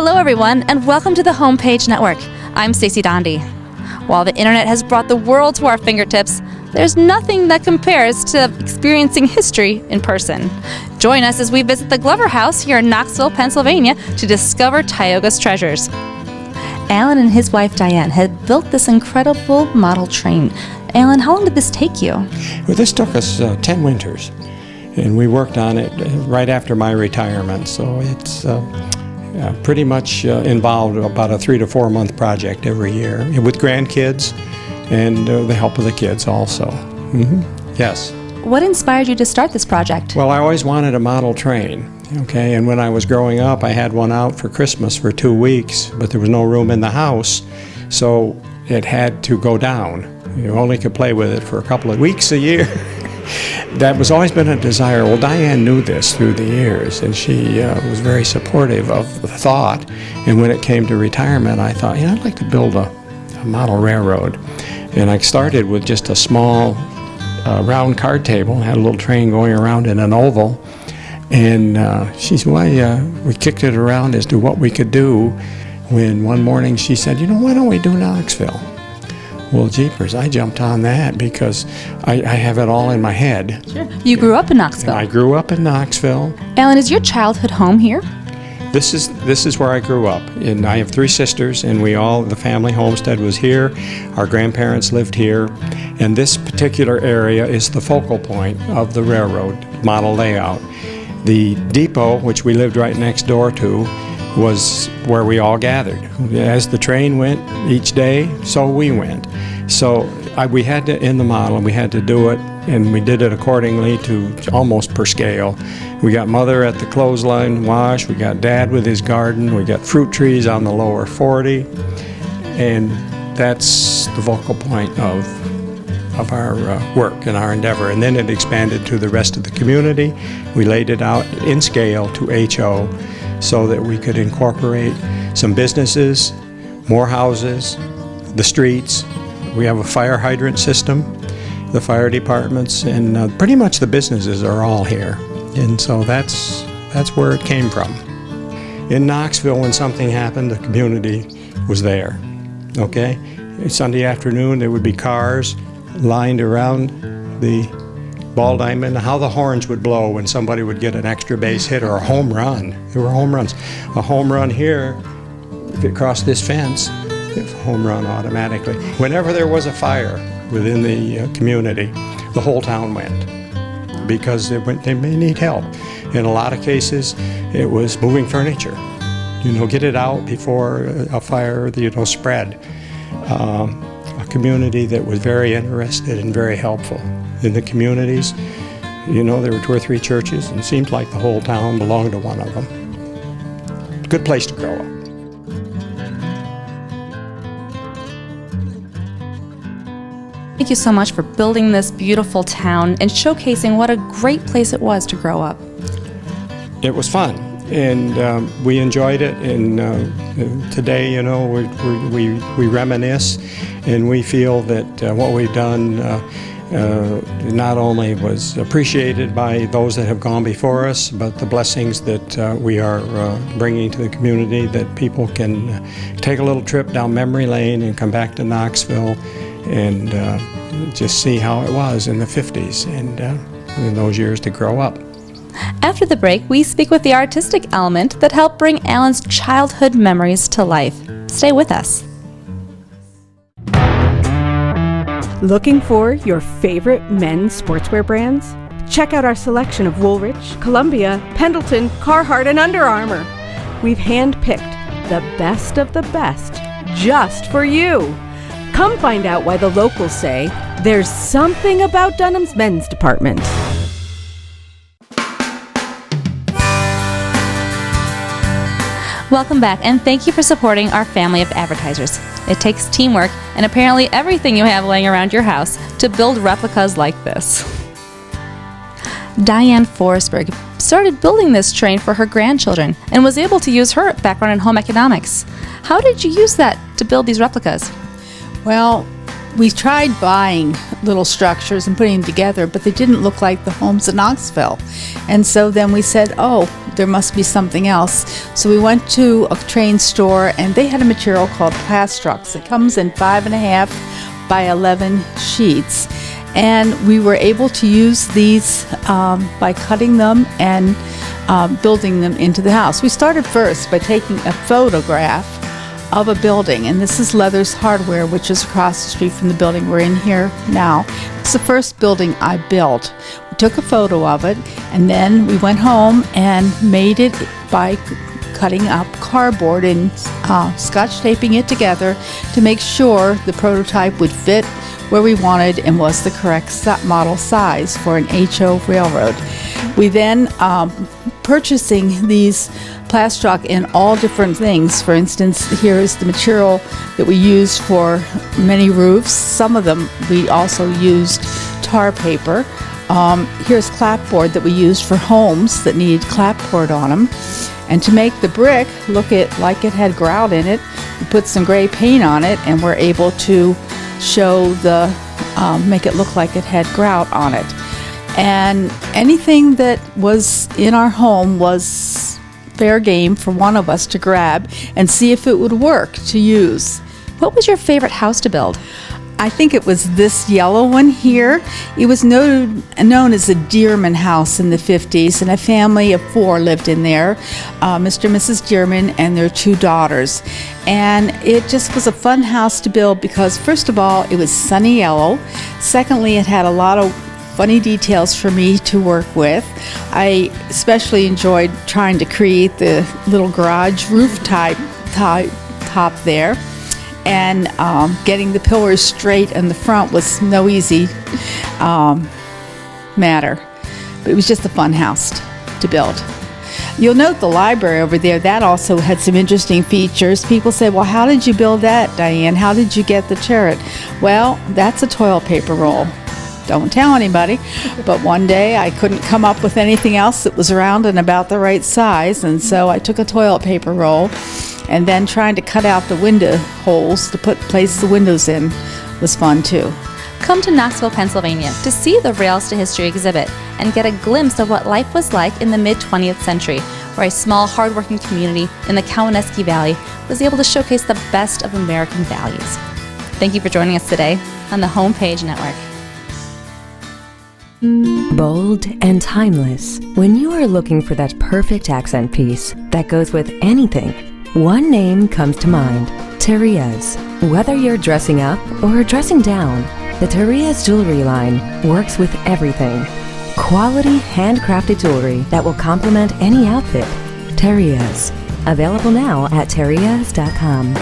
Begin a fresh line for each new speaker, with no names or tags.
Hello, everyone, and welcome to the Homepage Network. I'm Stacey Dondi. While the internet has brought the world to our fingertips, there's nothing that compares to experiencing history in person. Join us as we visit the Glover House here in Knoxville, Pennsylvania, to discover Tioga's treasures. Alan and his wife Diane had built this incredible model train. Alan, how long did this take you?
Well, this took us 10 winters, and we worked on it right after my retirement, so it's pretty much involved about a 3 to 4 month project every year with grandkids and the help of the kids also. Yes.
What inspired you to start this project?
Well, I always wanted a model train, okay, and when I was growing up I had one out for Christmas for 2 weeks, but there was no room in the house, so it had to go down. You only could play with it for a couple of weeks a year. That was always been a desire. Well, Diane knew this through the years, and she was very supportive of the thought. And when it came to retirement, I thought, I'd like to build a model railroad. And I started with just a small round card table, had a little train going around in an oval. And she said, we kicked it around as to what we could do, when one morning she said, why don't we do Knoxville? Well, jeepers, I jumped on that because I have it all in my head.
Sure. You grew up in Knoxville.
And I grew up in Knoxville.
Alan, is your childhood home here?
This is where I grew up. And I have 3 sisters, and the family homestead was here. Our grandparents lived here. And this particular area is the focal point of the railroad model layout. The depot, which we lived right next door to, was where we all gathered. As the train went each day, so we went. So we had to, in the model, we had to do it, and we did it accordingly to almost per scale. We got Mother at the clothesline wash, we got Dad with his garden, we got fruit trees on the lower 40, and that's the focal point of our work and our endeavor. And then it expanded to the rest of the community. We laid it out in scale to HO, so that we could incorporate some businesses, more houses, the streets. We have a fire hydrant system, the fire departments, and pretty much the businesses are all here. And so that's where it came from. In Knoxville, when something happened, the community was there, okay? Sunday afternoon, there would be cars lined around the ball diamond, how the horns would blow when somebody would get an extra base hit or a home run. There were home runs. A home run here, if it crossed this fence, it's a home run automatically. Whenever there was a fire within the community, the whole town went because they may need help. In a lot of cases, it was moving furniture. Get it out before a fire, spread. A community that was very interested and very helpful. In the communities, there were 2 or 3 churches, and it seemed like the whole town belonged to one of them. Good place to grow up.
Thank you so much for building this beautiful town and showcasing what a great place it was to grow up.
It was fun, and we enjoyed it. And today, we reminisce, and we feel that what we've done not only was appreciated by those that have gone before us, but the blessings that we are bringing to the community, that people can take a little trip down memory lane and come back to Knoxville and just see how it was in the 50s and in those years to grow up.
After the break, we speak with the artistic element that helped bring Alan's childhood memories to life. Stay with us.
Looking for your favorite men's sportswear brands? Check out our selection of Woolrich, Columbia, Pendleton, Carhartt, and Under Armour. We've handpicked the best of the best just for you. Come find out why the locals say there's something about Dunham's men's department.
Welcome back, and thank you for supporting our family of advertisers. It takes teamwork and apparently everything you have laying around your house to build replicas like this. Diane Forsberg started building this train for her grandchildren and was able to use her background in home economics. How did you use that to build these replicas?
Well, we tried buying little structures and putting them together, but they didn't look like the homes in Knoxville. And so then we said, oh, there must be something else. So we went to a train store, and they had a material called Plastrux. It comes in 5.5 by 11 sheets. And we were able to use these by cutting them and building them into the house. We started first by taking a photograph of a building, and this is Leathers Hardware, which is across the street from the building we're in here now. It's the first building I built. We took a photo of it, and then we went home and made it by cutting up cardboard and scotch taping it together to make sure the prototype would fit where we wanted and was the correct model size for an HO railroad. We then purchasing these Plastrux in all different things. For instance, here is the material that we use for many roofs. Some of them we also used tar paper. Here's clapboard that we used for homes that need clapboard on them. And to make the brick look like it had grout in it, we put some gray paint on it, and we're able to show make it look like it had grout on it. And anything that was in our home was fair game for one of us to grab and see if it would work to use.
What was your favorite house to build?
I think it was this yellow one here. It was known as a Dearman house in the 50s, and a family of 4 lived in there, Mr. and Mrs. Dearman and their 2 daughters. And it just was a fun house to build because, first of all, it was sunny yellow. Secondly, it had a lot of funny details for me to work with. I especially enjoyed trying to create the little garage roof top there, and getting the pillars straight in the front was no easy matter. But it was just a fun house to build. You'll note the library over there, that also had some interesting features. People say, well, how did you build that, Diane? How did you get the turret? Well, that's a toilet paper roll. Don't tell anybody, but one day I couldn't come up with anything else that was round and about the right size, and so I took a toilet paper roll, and then trying to cut out the window holes to place the windows in was fun too.
Come to Knoxville, Pennsylvania to see the Rails to History exhibit and get a glimpse of what life was like in the mid-20th century, where a small, hardworking community in the Kawaneski Valley was able to showcase the best of American values. Thank you for joining us today on the Homepage Network.
Bold and timeless. When you are looking for that perfect accent piece that goes with anything, one name comes to mind: Terrias. Whether you're dressing up or dressing down, the Terrias jewelry line works with everything. Quality, handcrafted jewelry that will complement any outfit. Terrias. Available now at terrias.com.